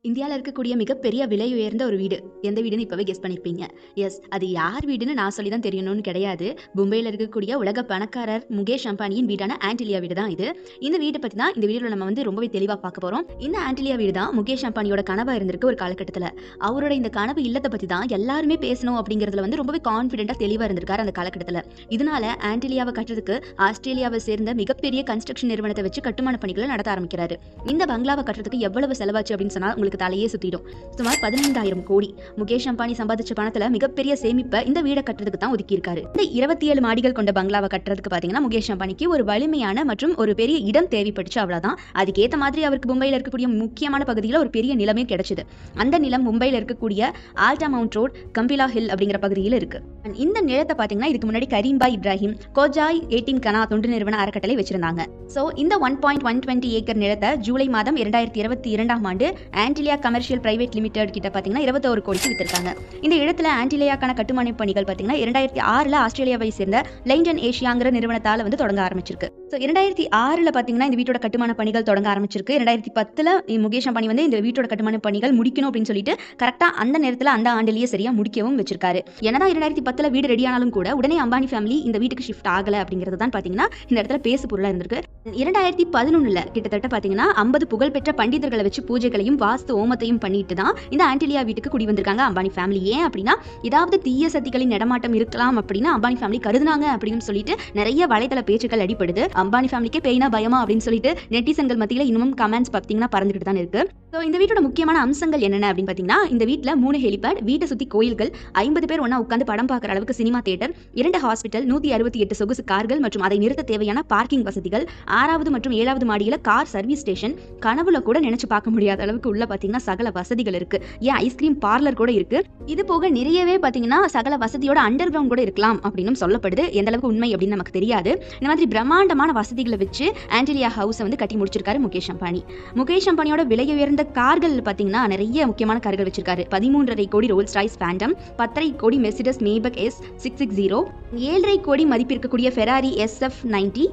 இந்தியால இருக்கக்கூடிய மிகப்பெரிய விலை உயர்ந்த ஒரு வீடு. எந்த வீடுன்னு இப்பவே கெஸ் பண்ணியிருப்பீங்க. எஸ், அது யார் வீடுன்னு நான் சொல்லி தான் தெரியணும்னு கிடையாது. மும்பையில இருக்கக்கூடிய உலக பணக்காரர் முகேஷ் அம்பானியின் வீடான ஆன்டிலியா வீடு தான் இது. இந்த வீட்டை பத்தி தான் இந்த வீடியோல நம்ம ரொம்பவே தெளிவா பார்க்க போறோம். இந்த ஆன்டிலியா வீடு தான் முகேஷ் அம்பானியோட கனவா இருந்திருக்கு ஒரு காலகட்டத்துல. அவரோட இந்த கனவு இல்லத்தை பத்தி தான் எல்லாருமே பேசணும் அப்படிங்கிறதுல ரொம்பவே கான்ஃபிடென்ட்டா தெளிவா இருந்திருக்காரு அந்த காலகட்டத்துல. இதனால ஆன்டிலியாவை கட்டுறதுக்கு ஆஸ்திரேலியாவை சேர்ந்த மிகப்பெரிய கன்ஸ்ட்ரக்ஷன் நிறுவனத்தை வச்சு கட்டுமான பணிகளை நடத்த ஆரம்பிக்கிறாரு. இந்த பங்களாவை கட்டுறதுக்கு எவ்வளவு செலவாச்சு அப்படின்னு சொன்னா உங்களுக்கு தலையே சுத்திடும். சுமார் 15,000 கோடி. முகேஷ் அம்பானி சம்பாதிச்ச பணத்துல மிகப்பெரிய சேமிப்பை இந்த வீடை கட்டுறதுக்கு தான் ஒதுக்கி இருக்காரு. இந்த 27 மாடிகள் கொண்ட பங்களாவை கட்டுறதுக்கு பாத்தீங்கன்னா முகேஷ் அம்பானிக்கு ஒரு வலிமையான மற்றும் ஒரு பெரிய இடம் தேவைப்பட்டுச்சு, அவ்வளவுதான். அதுக்கேற்ற மாதிரி அவருக்கு மும்பையில் இருக்கக்கூடிய முக்கியமான பகுதியில் ஒரு பெரிய நிலமே கிடைச்சது. அந்த நிலம் மும்பையில் இருக்கக்கூடிய ஆல்டா மவுண்ட் ரோட், கம்பிலா ஹில் அப்படிங்கிற பகுதியில் இருக்கு. இந்த நிலத்தை பாத்தீங்கன்னா இதுக்கு முன்னாடி கரீம்பாய் இப்ராஹிம் கோஜாய் 18 கனா தொண்டு நிறுவன அறக்கட்டளை வச்சிருந்தாங்க. சோ இந்த 1.120 ஏக்கர் நிலத்தை ஜூலை மாதம் 2022ஆம் ஆண்டு ஆன்டிலியா கமர்ஷியல் பிரைவேட் லிமிடெட் கிட்ட பாத்தீங்கன்னா 21 கோடிக்கு வித்திருக்காங்க. இந்த இடத்துல ஆன்டிலியாக்கான கட்டுமான பணிகள் பாத்தீங்கன்னா 2006ல ஆஸ்திரேலியாவை சேர்ந்த லைண்டன் ஏஷியாங்கிற நிறுவனத்தால தொடங்க ஆரம்பிச்சிருக்கு. 2006ல பாத்தீங்கன்னா இந்த வீட்டோட கட்டுமான பணிகள் தொடங்க ஆரம்பிச்சிருக்கு. 2010ல முகேஷ் அம்பானி இந்த வீட்டோட கட்டுமான பணிகள் முடிக்கணும் அப்படின்னு சொல்லிட்டு கரெக்டா அந்த நேரத்துல அந்த ஆண்டிலேயே சரியா முடிக்கவும் வச்சிருக்காரு. என்னதான் 2010ல வீடு ரெடி ஆனாலும் கூட உடனே அம்பானி ஃபேமிலி இந்த வீட்டுக்கு ஷிஃப்ட் ஆகல அப்படிங்கிறது தான் பாத்தீங்கன்னா இந்த இடத்துல பேசு பொருளா இருந்திருக்கு. 2011ல கிட்டத்தட்ட பாத்தீங்கன்னா 50 புகழ்பெற்ற பண்டிதர்களை வச்சு பூஜைகளையும் வாஸ்து ஓமத்தையும் பண்ணிட்டு தான் இந்த ஆன்டிலியா வீட்டுக்கு குடி வந்திருக்காங்க அம்பானி ஃபேமிலி. ஏன் அப்படின்னா ஏதாவது தீய சக்திகளின் நடமாட்டம் இருக்கலாம் அப்படின்னு அம்பானி ஃபேமிலி கருதுனாங்க அப்படின்னு சொல்லிட்டு நிறைய வலைதள பேச்சுக்கள் அடிப்படுது. அம்பானி ஃபேமிலிக்கு பெயினா பயமா அப்படின்னு சொல்லிட்டு நெட்டிசன்கள் மத்தியில இன்னும் கமெண்ட்ஸ் பாத்தீங்கன்னா பறந்துட்டு தான் இருக்கு. இந்த வீட்டோட முக்கியமான அம்சங்கள் என்னென்ன அப்படின்னு பாத்தீங்கன்னா இந்த வீட்டுல 3 ஹெலிபேட், வீட்டை சுத்தி கோயில்கள், 50 பேர் ஒன்னா உட்காந்து படம் பார்க்குற அளவுக்கு சினிமா தியேட்டர், 2 ஹாஸ்பிட்டல், 168 சொகுசு கார்கள் மற்றும் அதை நிறுத்த தேவையான பார்க்கிங் வசதிகள், 6வது மற்றும் 7வது மாடியில கார் சர்வீஸ் ஸ்டேஷன், கனவுல கூட நினைச்சு பார்க்க முடியாத அளவுக்கு உள்ள பாத்தீங்கன்னா சகல வசதிகள் இருக்கு. ஏன் ஐஸ்கிரீம் பார்லர் கூட இருக்கு. இது போக நிறையவே பாத்தீங்கன்னா சகல வசதியோட அண்டர் கிரவுண்ட் கூட இருக்கலாம் அப்படின்னு சொல்லப்படுது. எந்த அளவுக்கு உண்மை அப்படின்னு நமக்கு தெரியாது. இந்த மாதிரி பிரம்மாண்டமான வசதிகளை வச்சு ஆன்டிலியா ஹவுஸை கட்டி முடிச்சிருக்காரு முகேஷ் அம்பானி. முகேஷ் அம்பானியோட விலை உயர்ந்த கார்கள் பாத்தீங்கன்னா நிறைய முக்கியமான கார்கள் வச்சிருக்காரு. 13.5 கோடி ரோல்ஸ் ராய்ஸ் ஃபேண்டம், 10.5 கோடி மெர்சிடஸ் மேபக் S660, 7.5 கோடி மதிப்பு இருக்கக்கூடிய ஃபெராரி SF90,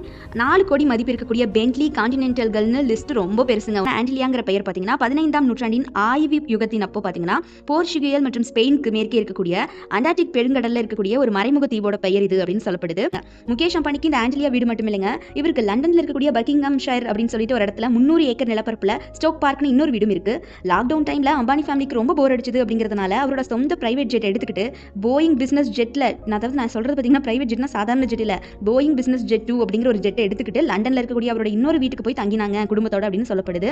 4 கோடி மதிப்பு இருக்கக்கூடிய பென்ட்லி கான்டினென்டல்கள்னு லிஸ்ட் ரொம்ப பெருசுங்க. ஆன்டிலியாங்கிற பெயர் பாத்தீங்கன்னா 15ஆம் நூற்றாண்டின் ஆய்வு யுகத்தின் அப்போ பாத்தீங்கன்னா போர்ச்சுகல் மற்றும் ஸ்பெயினுக்கு மேற்கே இருக்கக்கூடிய அண்டார்டிக் பெருங்கடல்ல இருக்கக்கூடிய ஒரு மறைமுக தீவோட பெயர் இது அப்படின்னு சொல்லப்படுது. முகேஷ் அம்பானிக்கு இந்த ஆன்டிலியா வீடு மட்டும் இல்லைங்க, இவருக்கு லண்டன்ல இருக்கக்கூடிய பக்கிங்ஹாம் ஷயர் அப்படின்னு சொல்லிட்டு ஒரு இடத்துல 300 ஏக்கர் நிலப்பரப்புல ஸ்டோக் பார்க்னு இன்னொரு வீடும் இருக்கு. லாக்டவுன் டைம்ல அம்பானி ஃபேமிலிக்கு ரொம்ப போர் அடிச்சது அப்படிங்கிறதுனால அவரோட சொந்த பிரைவேட் ஜெட் எடுத்துக்கிட்டு போயிங் பிசினஸ் ஜெட்ல, அதாவது நான் சொல்றது பாத்தீங்கன்னா பிரைவேட் ஜெட்னா சாதாரண ஜெட் இல்ல, போயிங் பிசினஸ் ஜெட் 2 அப்படிங்கிற ஒரு ஜெட்டை எடுத்துக்கிட்டு லண்டன்ல இருக்கக்கூடிய அவரோட இன்னொரு வீட்டுக்கு போய் தங்கினாங்க குடும்பத்தோட அப்படின்னு சொல்லப்படுது.